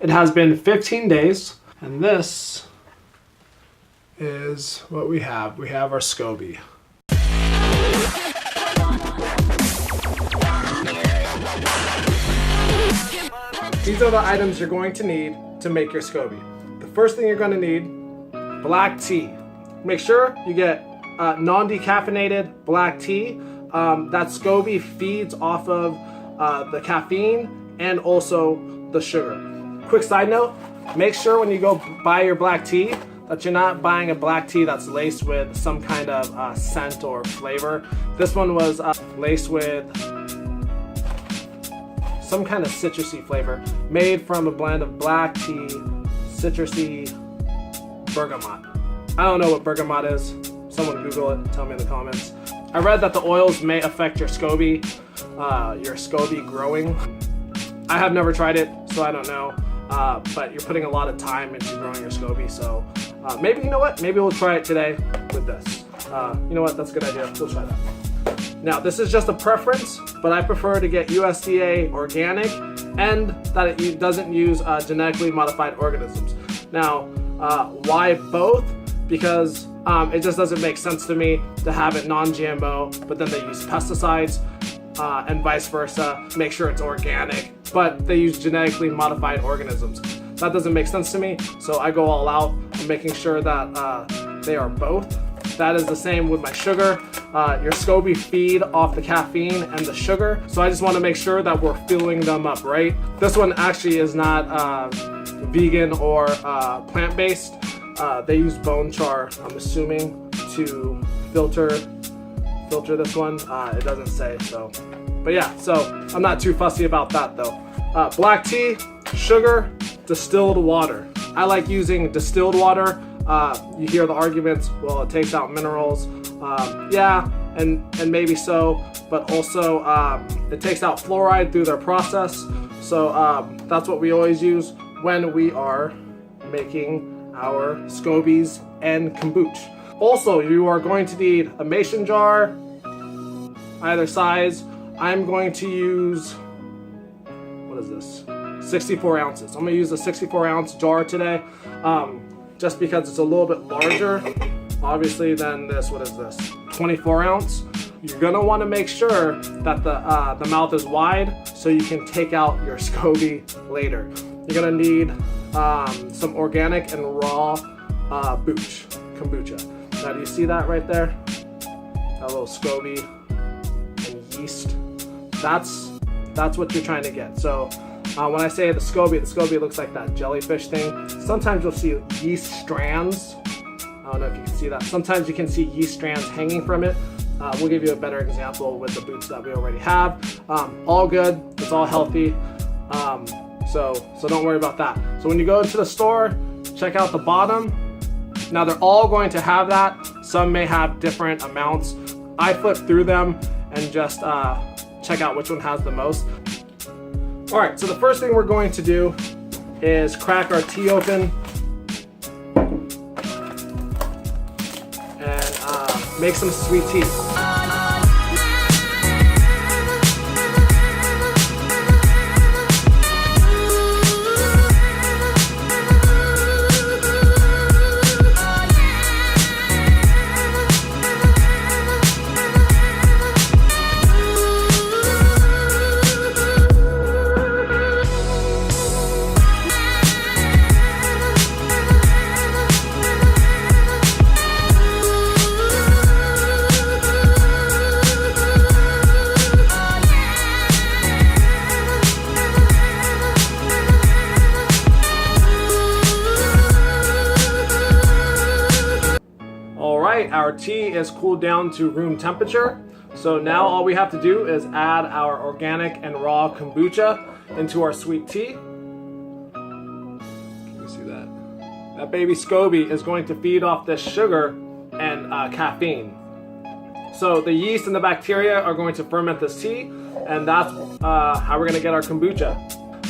It has been 15 days, and this is what we have. We have our SCOBY. These are the items you're going to need to make your SCOBY. The first thing you're going to need, black tea. Make sure you get non-decaffeinated black tea. That SCOBY feeds off of the caffeine and also the sugar. Quick side note, make sure when you go buy your black tea that you're not buying a black tea that's laced with some kind of scent or flavor. This one was laced with some kind of citrusy flavor, made from a blend of black tea, citrusy, bergamot. I don't know what bergamot is. Someone Google it and tell me in the comments. I read that the oils may affect your SCOBY growing. I have never tried it, so I don't know. But you're putting a lot of time into growing your SCOBY, so maybe, you know what? Maybe we'll try it today with this. You know what? That's a good idea. We'll try that. Now, this is just a preference, but I prefer to get USDA organic and that it doesn't use genetically modified organisms. Now, why both? Because it just doesn't make sense to me to have it non-GMO, but then they use pesticides and vice versa, make sure it's organic, but they use genetically modified organisms. That doesn't make sense to me, so I go all out on making sure that they are both. That is the same with my sugar. Your SCOBY feed off the caffeine and the sugar, so I just want to make sure that we're filling them up right. This one actually is not vegan or plant-based. They use bone char, I'm assuming, to filter this one. It doesn't say, so. But yeah, so I'm not too fussy about that though. Black tea, sugar, distilled water. I like using distilled water. You hear the arguments, well, it takes out minerals. Yeah, and maybe so, but also it takes out fluoride through their process. So that's what we always use when we are making our SCOBYs and kombucha. Also, you are going to need a mason jar, either size. I'm going to use, what is this? 64 ounces. I'm going to use a 64 ounce jar today, just because it's a little bit larger, obviously, than this, what is this? 24 ounce. You're going to want to make sure that the mouth is wide so you can take out your SCOBY later. You're going to need some organic and raw kombucha. Now, do you see that right there? That little SCOBY and yeast. That's what you're trying to get. So when I say the SCOBY looks like that jellyfish thing. Sometimes you'll see yeast strands. I don't know if you can see that. Sometimes you can see yeast strands hanging from it. We'll give you a better example with the boots that we already have. All good. It's all healthy. So don't worry about that. So when you go into the store, check out the bottom. Now they're all going to have that. Some may have different amounts. I flip through them and just check out which one has the most. All right, so the first thing we're going to do is crack our tea open and make some sweet tea. Our tea is cooled down to room temperature. So now all we have to do is add our organic and raw kombucha into our sweet tea. Can you see that? That baby SCOBY is going to feed off this sugar and caffeine. So the yeast and the bacteria are going to ferment this tea, and that's how we're going to get our kombucha.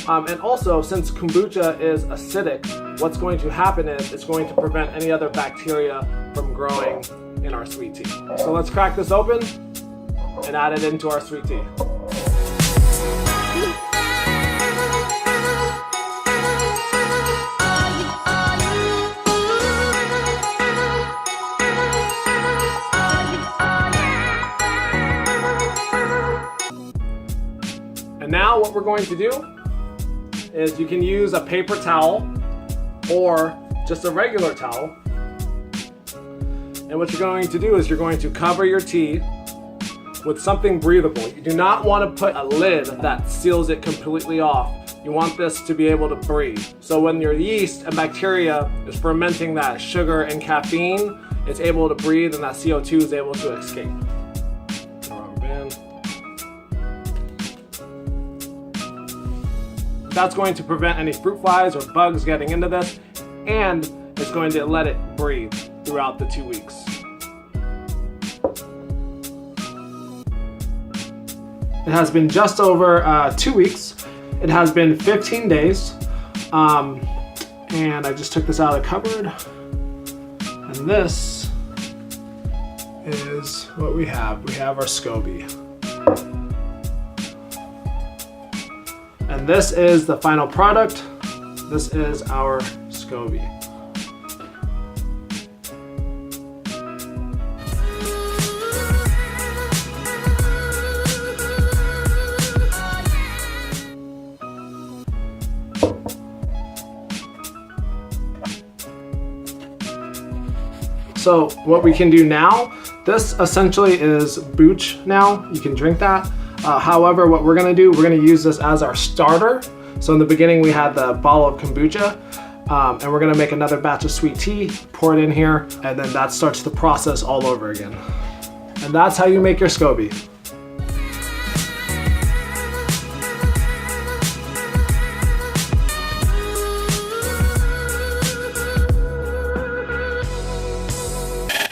And also, since kombucha is acidic, what's going to happen is it's going to prevent any other bacteria from growing in our sweet tea. So let's crack this open and add it into our sweet tea. what we're going to do is you can use a paper towel or just a regular towel. And what you're going to do is you're going to cover your tea with something breathable. You do not want to put a lid that seals it completely off. You want this to be able to breathe. So when your yeast and bacteria is fermenting that sugar and caffeine, it's able to breathe and that CO2 is able to escape. That's going to prevent any fruit flies or bugs getting into this, and it's going to let it breathe throughout the 2 weeks. It has been just over 2 weeks. It has been 15 days. And I just took this out of the cupboard. And this is what we have. We have our SCOBY. And this is the final product. This is our SCOBY. So what we can do now, this essentially is booch now. You can drink that. However, what we're gonna do, we're gonna use this as our starter. So in the beginning, we had the bottle of kombucha, and we're gonna make another batch of sweet tea, pour it in here, and then that starts the process all over again. And that's how you make your SCOBY.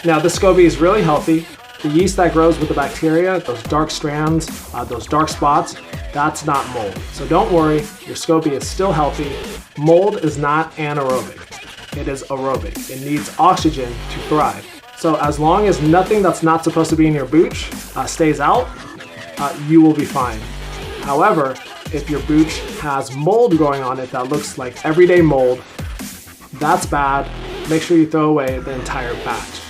Now this SCOBY is really healthy. The yeast that grows with the bacteria, those dark strands, those dark spots, that's not mold. So don't worry, your SCOBY is still healthy. Mold is not anaerobic, it is aerobic. It needs oxygen to thrive. So as long as nothing that's not supposed to be in your booch stays out, you will be fine. However, if your booch has mold growing on it that looks like everyday mold, that's bad. Make sure you throw away the entire batch.